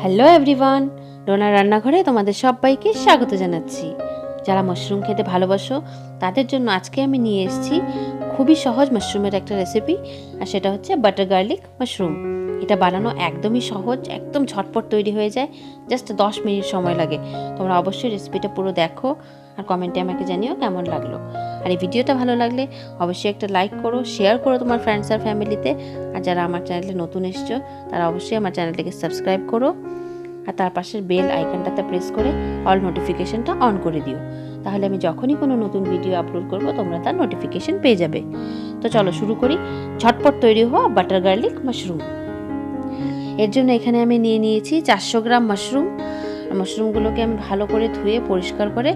Hello everyone, donor রান্নাঘরে তোমাদের সবাইকে স্বাগত জানাচ্ছি। যারা মাশরুম খেতে ভালোবাসো তাদের জন্য আজকে আমি নিয়ে এসেছি খুবই সহজ মাশরুমের একটা রেসিপি, আর সেটা হচ্ছে বাটার গার্লিক মাশরুম। এটা বানানো একদমই সহজ, একদম ঝটপট তৈরি হয়ে যায়, জাস্ট 10 মিনিট সময় লাগে। তোমরা অবশ্যই রেসিপিটা পুরো দেখো আর কমেন্টে আমাকে জানিও কেমন লাগলো। আর এই ভিডিওটা ভালো লাগলে অবশ্যই একটা লাইক করো, শেয়ার করো তোমার ফ্রেন্ডস আর ফ্যামিলিতে। আর যারা আমার চ্যানেলে নতুন এসছো তারা অবশ্যই আমার চ্যানেলটাকে সাবস্ক্রাইব করো, আর তার পাশের বেল আইকনটাতে প্রেস করে অল নোটিফিকেশনটা অন করে দিও। তাহলে আমি যখনই কোনো নতুন ভিডিও আপলোড করব তোমরা তার নোটিফিকেশন পেয়ে যাবে। তো চলো শুরু করি ঝটপট তৈরি হওয়া বাটার গার্লিক মাশরুম। এর জন্য এখানে আমি নিয়ে নিয়েছি 400 গ্রাম মাশরুম। মাশরুমগুলোকে আমি ভালো করে ধুয়ে পরিষ্কার করে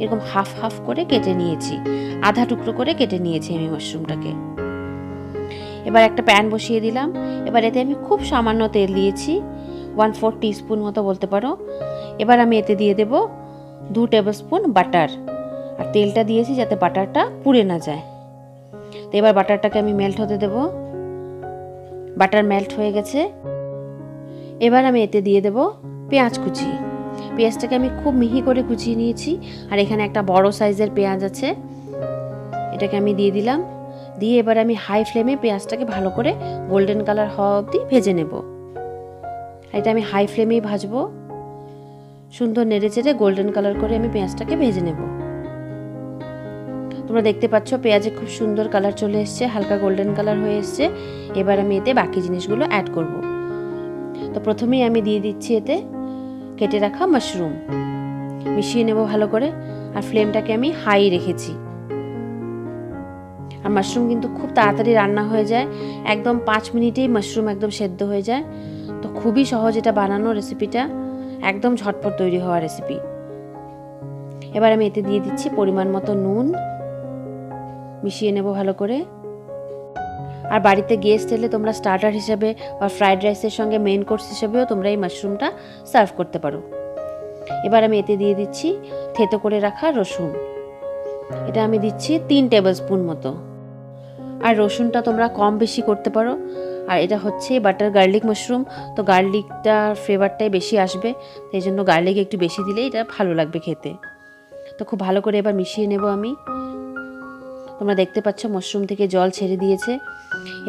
এরকম হাফ হাফ করে কেটে নিয়েছি, আধা টুকরো করে কেটে নিয়েছি আমি মাশরুমটাকে। এবার একটা প্যান বসিয়ে দিলাম। এবার এতে আমি খুব সামান্য তেল দিয়েছি, 1/4 টিস্পুন মতো বলতে পারো। এবার আমি এতে দিয়ে দেব 2 টেবিল স্পুন বাটার, আর তেলটা দিয়েছি যাতে বাটারটা পুড়ে না যায়। তো এবার বাটারটাকে আমি মেল্ট হতে দেব। বাটার মেল্ট হয়ে গেছে। এবার আমি এতে দিয়ে দেব পেঁয়াজ কুচি। পেঁয়াজটাকে আমি খুব মিহি করে কুচিয়ে নিয়েছি, আর এখানে একটা বড় সাইজের পেঁয়াজ আছে, এটাকে আমি দিয়ে দিলাম। দিয়ে এবার আমি হাই ফ্লেমে পেঁয়াজটাকে ভালো করে গোল্ডেন কালার হওয়া অবধি ভেজে নেব। এটা আমি হাই ফ্লেমেই ভাজবো, সুন্দর নেড়ে চেড়ে গোল্ডেন কালার করে আমি পেঁয়াজটাকে ভেজে নেব। তোমরা দেখতে পাচ্ছ পেঁয়াজে খুব সুন্দর কালার চলে এসছে, হালকা গোল্ডেন কালার হয়ে এসছে। এবার আমি এতে বাকি জিনিসগুলো অ্যাড করব। তো প্রথমেই আমি দিয়ে দিচ্ছি এতে কেটে রাখা মাশরুম, মিশিয়ে নেব ভালো করে। আর ফ্লেমটাকে আমি হাই রেখেছি। আর মাশরুম কিন্তু খুব তাড়াতাড়ি রান্না হয়ে যায়, একদম 5 মিনিটেই মাশরুম একদম সেদ্ধ হয়ে যায়। তো খুবই সহজ এটা বানানো রেসিপিটা, একদম ঝটপট তৈরি হওয়া রেসিপি। এবার আমি এতে দিয়ে দিচ্ছি পরিমাণ মতো নুন, মিশিয়ে নেব ভালো করে। আর বাড়িতে গেস্ট এলে তোমরা স্টার্টার হিসেবে বা ফ্রাইড রাইসের সঙ্গে মেইন কোর্স হিসেবেও তোমরা এই মাশরুমটা সার্ভ করতে পারো। এবার আমি এতে দিয়ে দিচ্ছি থেতো করে রাখা রসুন। এটা আমি দিচ্ছি 3 টেবিল স্পুন মতো। আর রসুনটা তোমরা কম বেশি করতে পারো। আর এটা হচ্ছে বাটার গার্লিক মাশরুম, তো গার্লিকটার ফ্লেভারটাই বেশি আসবে, সেই জন্য গার্লিক একটু বেশি দিলে এটা ভালো লাগবে খেতে। তো খুব ভালো করে এবার মিশিয়ে নেব আমি। তোমরা দেখতে পাচ্ছ মাশরুম থেকে জল ছেড়ে দিয়েছে।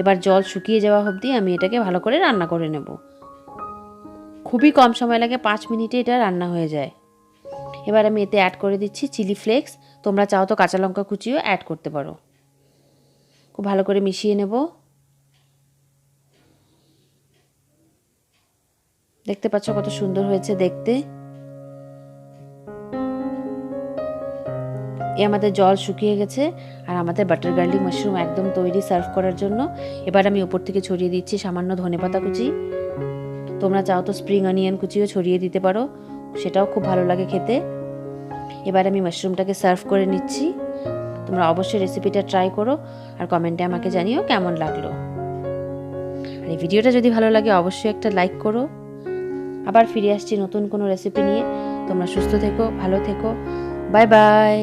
এবার জল শুকিয়ে যাওয়া অবধি আমি এটাকে ভালো করে রান্না করে নেব। খুবই কম সময় লাগে, 5 মিনিটে এটা রান্না হয়ে যায়। এবার আমি এতে অ্যাড করে দিচ্ছি চিলি ফ্লেক্স। তোমরা চাও তো কাঁচা লঙ্কা কুচিও অ্যাড করতে পারো। খুব ভালো করে মিশিয়ে নেব। দেখতে পাচ্ছ কত সুন্দর হয়েছে দেখতে। আমাদের জল শুকিয়ে গেছে, আর আমাদের বাটার গার্লিক মাশরুম একদম তৈরি সার্ভ করার জন্য। এবার আমি উপর থেকে ছড়িয়ে দিচ্ছি সামান্য ধনেপাতা কুচি। তোমরা চাও তো স্প্রিং অনিয়ন কুচিও ছড়িয়ে দিতে পারো, সেটাও খুব ভালো লাগে খেতে। এবার আমি মাশরুমটাকে সার্ভ করে নিচ্ছি। তোমরা অবশ্যই রেসিপিটা ট্রাই করো আর কমেন্টে আমাকে জানিও কেমন লাগলো। আর এই ভিডিওটা যদি ভালো লাগে অবশ্যই একটা লাইক করো। আবার ফিরে আসছি নতুন কোনো রেসিপি নিয়ে। তোমরা সুস্থ থেকো, ভালো থেকো, বাই বাই।